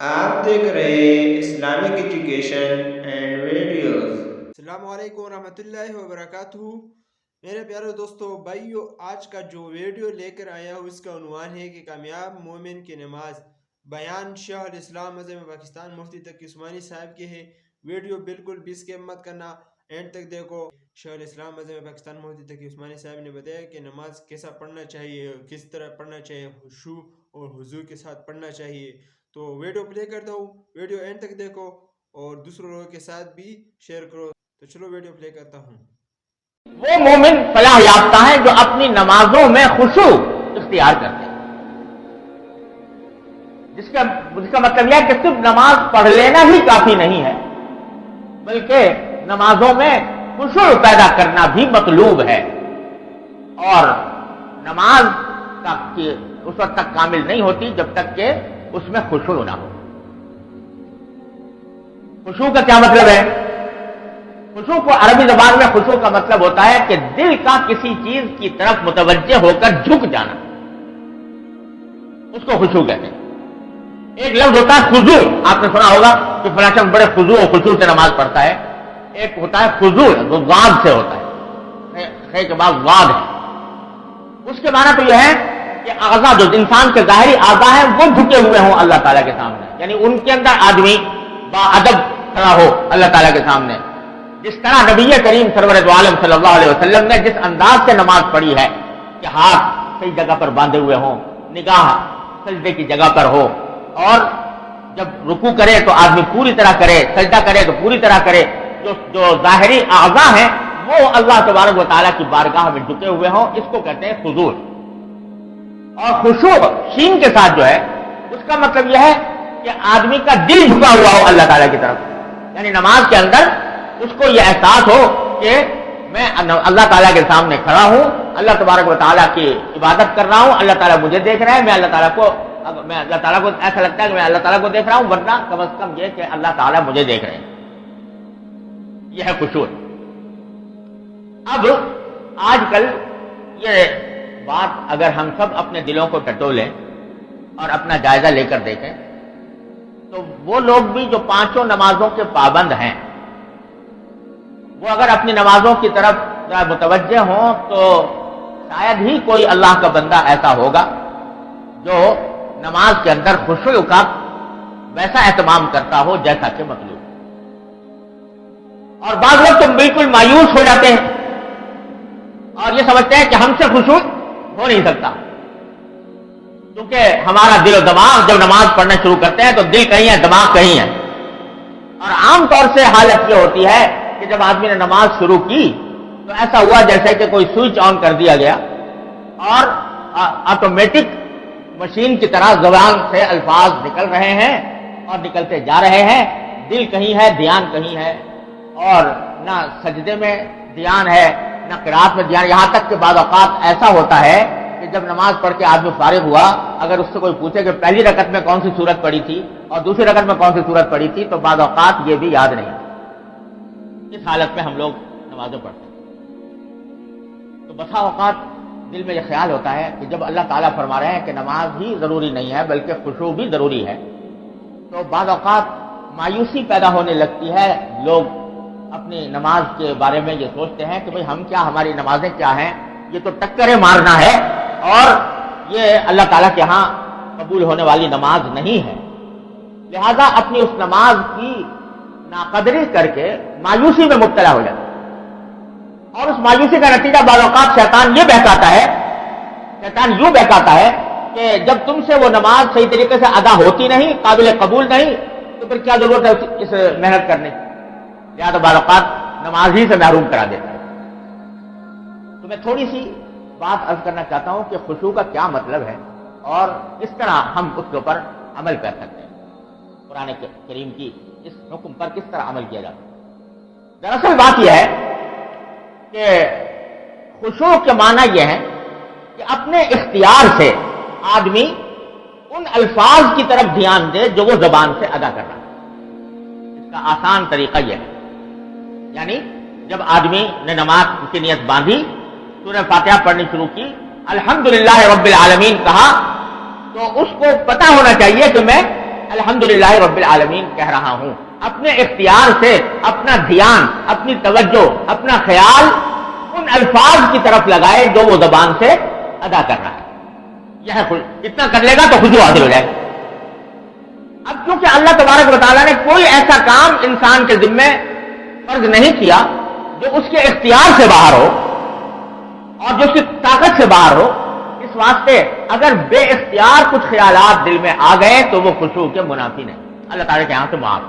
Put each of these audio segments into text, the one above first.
آپ دیکھ رہے ہیں اسلامک ایجوکیشن اینڈ ویڈیوز۔ السلام علیکم ورحمۃ اللہ وبرکاتہ۔ میرے پیارے دوستو بھائیو، آج کا جو ویڈیو لے کر آیا ہوں اس کا عنوان ہے کہ کامیاب مومن کی نماز۔ بیان شیخ الاسلام مذہب پاکستان مفتی تقی عثمانی صاحب کے ہے۔ ویڈیو بالکل بھی سکپ مت کرنا، اینڈ تک دیکھو۔ شیخ الاسلام مذہب پاکستان مفتی تقی عثمانی صاحب نے بتایا کہ نماز کیسا پڑھنا چاہیے، کس طرح پڑھنا چاہیے، خشوع اور حضور کے ساتھ پڑھنا چاہیے۔ تو ویڈیو پلے کرتا ہوں، ویڈیو اینڈ تک دیکھو اور دوسروں لوگوں کے ساتھ بھی شیئر کرو۔ تو چلو ویڈیو پلے کرتا ہوں۔ وہ مومن فلاح یافتہ ہیں جو اپنی نمازوں میں خشوع اختیار کرتے ہیں، جس کا مطلب یہ ہے کہ صرف نماز پڑھ لینا ہی کافی نہیں ہے، بلکہ نمازوں میں خشوع پیدا کرنا بھی مطلوب ہے۔ اور نماز اس وقت تک کامل نہیں ہوتی جب تک کہ اس میں خشوع نہ ہو۔ خشوع کا کیا مطلب ہے؟ خشوع کو عربی زبان میں خشوع کا مطلب ہوتا ہے کہ دل کا کسی چیز کی طرف متوجہ ہو کر جھک جانا، اس کو خشوع کہتے ہیں۔ ایک لفظ ہوتا ہے خضوع، آپ نے سنا ہوگا کہ فلاں شخص بڑے خضوع و خشوع سے نماز پڑھتا ہے۔ ایک ہوتا ہے خضوع جو واد سے ہوتا ہے، خے کے بعد واد ہے۔ اس کے معنی تو یہ ہے کہ اعضاء جو انسان کے ظاہری اعضاء ہیں وہ جھکے ہوئے ہوں اللہ تعالیٰ کے سامنے، یعنی ان کے اندر آدمی باادب کھڑا ہو اللہ تعالیٰ کے سامنے۔ جس طرح نبی کریم سرور دو عالم صلی اللہ علیہ وسلم نے جس انداز سے نماز پڑھی ہے کہ ہاتھ صحیح جگہ پر باندھے ہوئے ہوں، نگاہ سجدے کی جگہ پر ہو، اور جب رکوع کرے تو آدمی پوری طرح کرے، سجدہ کرے تو پوری طرح کرے، جو ظاہری اعضاء ہیں وہ اللہ تبارک و تعالیٰ کی بارگاہ میں جھکے ہوئے ہوں، اس کو کہتے ہیں خضوع۔ اور خشوع شین کے ساتھ جو ہے اس کا مطلب یہ ہے کہ آدمی کا دل جھکا ہوا ہو اللہ تعالیٰ کی طرف، یعنی نماز کے اندر اس کو یہ احساس ہو کہ میں اللہ تعالیٰ کے سامنے کھڑا ہوں، اللہ تبارک و تعالیٰ کی عبادت کر رہا ہوں، اللہ تعالیٰ مجھے دیکھ رہا ہے، میں اللہ تعالیٰ کو ایسا لگتا ہے کہ میں اللہ تعالیٰ کو دیکھ رہا ہوں، ورنہ کم از کم یہ کہ اللہ تعالیٰ مجھے دیکھ رہے ہیں۔ یہ ہے خشوع۔ اب آج کل یہ بات اگر ہم سب اپنے دلوں کو ٹٹولیں اور اپنا جائزہ لے کر دیکھیں تو وہ لوگ بھی جو پانچوں نمازوں کے پابند ہیں، وہ اگر اپنی نمازوں کی طرف متوجہ ہوں تو شاید ہی کوئی اللہ کا بندہ ایسا ہوگا جو نماز کے اندر خشوع کا ویسا اہتمام کرتا ہو جیسا کہ مطلوب۔ اور بعض لوگ تو بالکل مایوس ہو جاتے ہیں اور یہ سمجھتے ہیں کہ ہم سے خشوع ہو نہیں سکتا، کیونکہ ہمارا دل و دماغ جب نماز پڑھنا شروع کرتے ہیں تو دل کہیں ہے، دماغ کہیں ہے۔ اور عام طور سے حالت یہ ہوتی ہے کہ جب آدمی نے نماز شروع کی تو ایسا ہوا جیسے کہ کوئی سوئچ آن کر دیا گیا اور آٹومیٹک مشین کی طرح زبان سے الفاظ نکل رہے ہیں اور نکلتے جا رہے ہیں، دل کہیں ہے، دھیان کہیں ہے، اور نہ سجدے میں دھیان ہے نہ قرات میں دھیان۔ یہاں تک کہ بعض اوقات ایسا ہوتا ہے کہ جب نماز پڑھ کے آدمی فارغ ہوا، اگر اس سے کوئی پوچھے کہ پہلی رکعت میں کون سی سورت پڑھی تھی اور دوسری رکعت میں کون سی سورت پڑھی تھی تو بعض اوقات یہ بھی یاد نہیں۔ اس حالت میں ہم لوگ نمازیں پڑھتے ہیں تو بسا اوقات دل میں یہ خیال ہوتا ہے کہ جب اللہ تعالیٰ فرما رہے ہیں کہ نماز ہی ضروری نہیں ہے بلکہ خشوع بھی ضروری ہے، تو بعض اوقات مایوسی پیدا ہونے لگتی ہے۔ لوگ اپنی نماز کے بارے میں یہ سوچتے ہیں کہ بھئی ہم کیا، ہماری نمازیں کیا ہیں، یہ تو ٹکریں مارنا ہے اور یہ اللہ تعالیٰ کے ہاں قبول ہونے والی نماز نہیں ہے۔ لہذا اپنی اس نماز کی ناقدری کر کے مایوسی میں مبتلا ہو جاتا ہے، اور اس مایوسی کا نتیجہ بعض اوقات شیطان یوں بہکاتا ہے کہ جب تم سے وہ نماز صحیح طریقے سے ادا ہوتی نہیں، قابل قبول نہیں، تو پھر کیا ضرورت ہے اس محنت کرنے کی، لہٰذا بعض اوقات نماز ہی سے محروم کرا دیتا ہے۔ تو میں تھوڑی سی بات عرض کرنا چاہتا ہوں کہ خشوع کا کیا مطلب ہے اور اس طرح ہم اس کے اوپر عمل کر سکتے ہیں، قرآن کریم کی اس حکم پر کس طرح عمل کیا جاتا ہے۔ دراصل بات یہ ہے کہ خشوع کے معنی یہ ہے کہ اپنے اختیار سے آدمی ان الفاظ کی طرف دھیان دے جو وہ زبان سے ادا کر رہا ہے۔ اس کا آسان طریقہ یہ ہے، یعنی جب آدمی نے نماز کی نیت باندھی، سورہ فاتحہ پڑھنی شروع کی، الحمدللہ رب العالمین کہا، تو اس کو پتا ہونا چاہیے کہ میں الحمدللہ رب العالمین کہہ رہا ہوں، اپنے اختیار سے اپنا دھیان، اپنی توجہ، اپنا خیال ان الفاظ کی طرف لگائے جو وہ زبان سے ادا کر رہا ہے. یہ اتنا کر لے گا تو خشوع حاصل ہو جائے گا. اب کیونکہ اللہ تبارک و تعالیٰ نے کوئی ایسا کام انسان کے ذمے فرض نہیں کیا جو اس کے اختیار سے باہر ہو اور جو اس کی طاقت سے باہر ہو، اس واسطے اگر بے اختیار کچھ خیالات دل میں آ گئے تو وہ خشوع کے منافی نہیں، اللہ تعالیٰ کے یہاں سے معاف.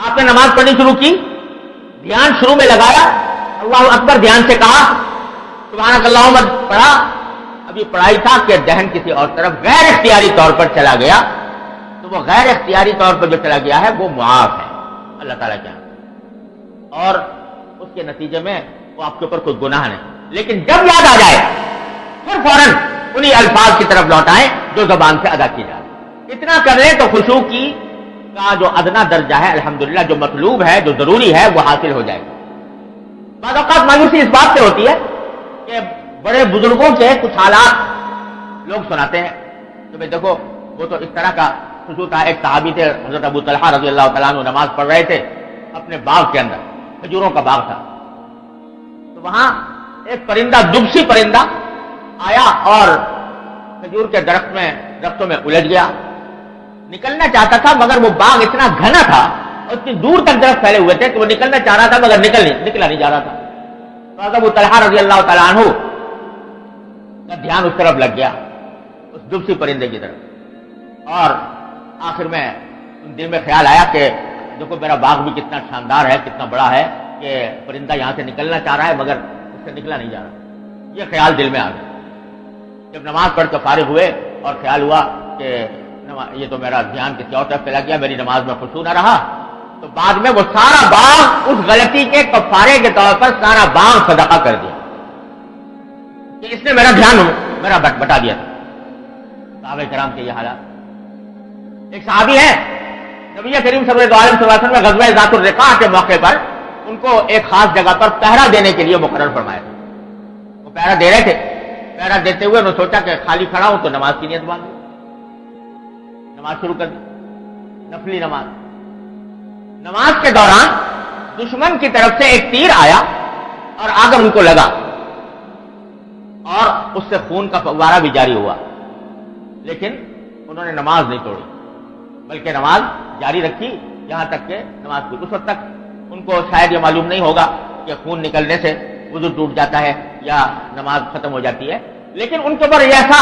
آپ نے نماز پڑھنی شروع کی، دھیان شروع میں لگایا، اللہ اکبر دھیان سے کہا، سبحانک اللہم پڑھا، ابھی پڑھائی تھا کہ ذہن کسی اور طرف غیر اختیاری طور پر چلا گیا، تو وہ غیر اختیاری طور پر جو چلا گیا ہے وہ معاف ہے اللہ تعالیٰ کے یہاں، اور اس کے نتیجے میں وہ آپ کے اوپر کوئی گناہ نہیں. لیکن جب یاد آ جائے پھر فوراً انہی الفاظ کی طرف لوٹائیں جو زبان سے ادا کی جائے. اتنا کر لیں تو خشوع کی کا جو ادنا درجہ ہے الحمدللہ جو مطلوب ہے، جو ضروری ہے، وہ حاصل ہو جائے گا. بعض اوقات مایوسی اس بات سے ہوتی ہے کہ بڑے بزرگوں کے کچھ حالات لوگ سناتے ہیں کہ بھئی دیکھو وہ تو اس طرح کا خشوع تھا. ایک صحابی تھے حضرت ابو طلحہ رضی اللہ تعالیٰ عنہ، نماز پڑھ رہے تھے اپنے باغ کے اندر، کھجوروں کا باغ تھا، تو وہاں ایک پرندہ، دبسی پرندہ آیا اور کھجور کے درختوں میں الجھ گیا. نکلنا چاہتا تھا مگر وہ باغ اتنا گھنا تھا اور اتنی دور تک درخت پھیلے ہوئے تھے کہ وہ نکلنا چاہ رہا تھا مگر نکلا نہیں جا رہا تھا. تو ابو طلحہ رضی اللہ تعالیٰ عنہ کا دھیان اس طرف لگ گیا، اس دبسی پرندے کی طرف، اور آخر میں دل میں خیال آیا کہ دیکھو میرا باغ بھی کتنا شاندار ہے، کتنا بڑا ہے کہ پرندہ یہاں سے نکلنا چاہ رہا ہے مگر اس سے نکلا نہیں جا رہا. یہ خیال دل میں آ گیا. جب نماز پڑھ کے فارغ ہوئے اور خیال ہوا کہ یہ تو میرا دھیان کسی اور طرف چلا گیا، میری نماز میں خشوع نہ رہا، تو بعد میں وہ سارا باغ اس غلطی کے کفارے کے طور پر سارا باغ صدقہ کر دیا کہ اس نے میرا دھیان بٹا دیا تھا. صحابہ کرام کے یہ حالات. ایک صحابی ہے نبی کریم صلی اللہ علیہ وسلم نے غزوہ ذات الرقاع کے موقع پر ان کو ایک خاص جگہ پر پہرا دینے کے لیے مقرر فرمایا تھا. وہ پہرا دے رہے تھے، پہرا دیتے ہوئے انہوں نے سوچا کہ خالی کھڑا ہوں تو نماز کی نیت باندھ دی، نماز شروع کر دی، نفلی نماز. نماز کے دوران دشمن کی طرف سے ایک تیر آیا اور آ کر ان کو لگا اور اس سے خون کا فوارہ بھی جاری ہوا، لیکن انہوں نے نماز نہیں توڑی بلکہ نماز جاری رکھی یہاں تک کہ نماز پوری. اس وقت تک ان کو شاید یہ معلوم نہیں ہوگا کہ خون نکلنے سے وضو ٹوٹ جاتا ہے یا نماز ختم ہو جاتی ہے، لیکن ان کے اوپر ایسا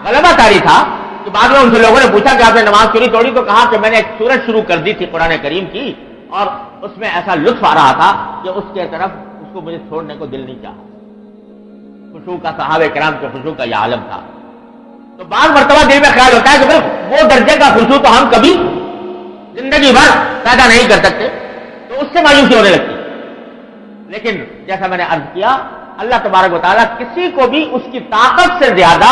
غلبہ طاری تھا کہ بعد میں ان سے لوگوں نے پوچھا کہ آپ نے نماز کیوں نہیں توڑی؟ تو کہا کہ میں نے ایک سورت شروع کر دی تھی قرآن کریم کی اور اس میں ایسا لطف آ رہا تھا کہ اس کے طرف اس کو مجھے چھوڑنے کو دل نہیں چاہا. خشوع کا، صحابہ کرام کے خشوع کا یہ عالم تھا. تو بعض مرتبہ دل میں خیال ہوتا ہے کہ وہ درجے کا خشوع تو ہم کبھی زندگی بھر پیدا نہیں کر سکتے، تو اس سے مایوسی ہونے لگتی. لیکن جیسا میں نے عرض کیا اللہ تبارک و تعالیٰ کسی کو بھی اس کی طاقت سے زیادہ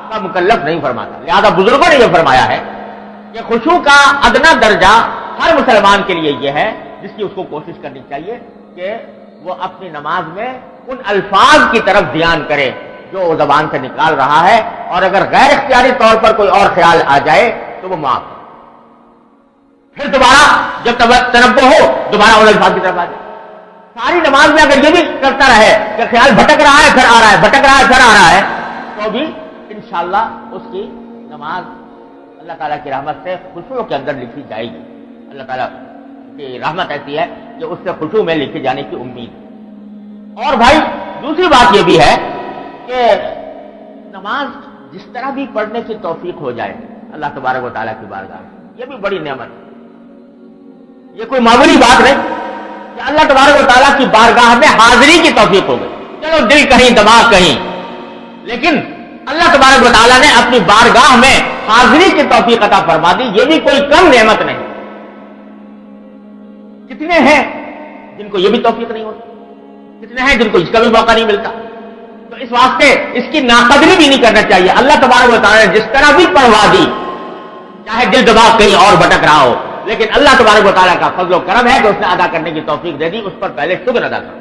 کا مکلف نہیں فرماتا. لہذا بزرگوں نے یہ فرمایا ہے کہ خشوع کا ادنا درجہ ہر مسلمان کے لیے یہ ہے جس کی اس کو کوشش کرنی چاہیے کہ وہ اپنی نماز میں ان الفاظ کی طرف دھیان کرے جو وہ زبان سے نکال رہا ہے، اور اگر غیر اختیاری طور پر کوئی اور خیال آ جائے تو وہ معاف. پھر دوبارہ جب تنبہ ہو دوبارہ ان الفاظ کی طرف آ جائے. ساری نماز میں اگر یہ بھی کرتا رہے کہ خیال بھٹک رہا ہے پھر آ رہا ہے، بھٹک رہا ہے پھر آ رہا ہے، تو بھی انشاءاللہ اس کی نماز اللہ تعالیٰ کی رحمت سے خشوع کے اندر لکھی جائے گی. اللہ تعالیٰ کی رحمت ایسی ہے کہ اس سے خشوع میں لکھی جانے کی امید ہے. اور بھائی دوسری بات یہ بھی ہے کہ نماز جس طرح بھی پڑھنے کی توفیق ہو جائے اللہ تبارک و تعالیٰ کی بارگاہ میں، یہ بھی بڑی نعمت ہے. یہ کوئی معمولی بات نہیں کہ اللہ تبارک و تعالیٰ کی بارگاہ میں حاضری کی توفیق ہو گئی. چلو دل کہیں دماغ کہیں، لیکن اللہ تبارک و تعالیٰ نے اپنی بارگاہ میں حاضری کی توفیق عطا فرما دی. یہ بھی کوئی کم نعمت نہیں. کتنے ہیں جن کو یہ بھی توفیق نہیں ہوتی، کتنے ہیں جن کو اس کا بھی موقع نہیں ملتا. تو اس واسطے اس کی ناقدری بھی نہیں کرنا چاہیے. اللہ تبارک و تعالیٰ نے جس طرح بھی پڑھوا دی، چاہے دل دماغ کہیں اور بھٹک رہا ہو، لیکن اللہ تبارک و تعالیٰ کا فضل و کرم ہے کہ اس نے ادا کرنے کی توفیق دے دی. اس پر پہلے شکر ادا کرو.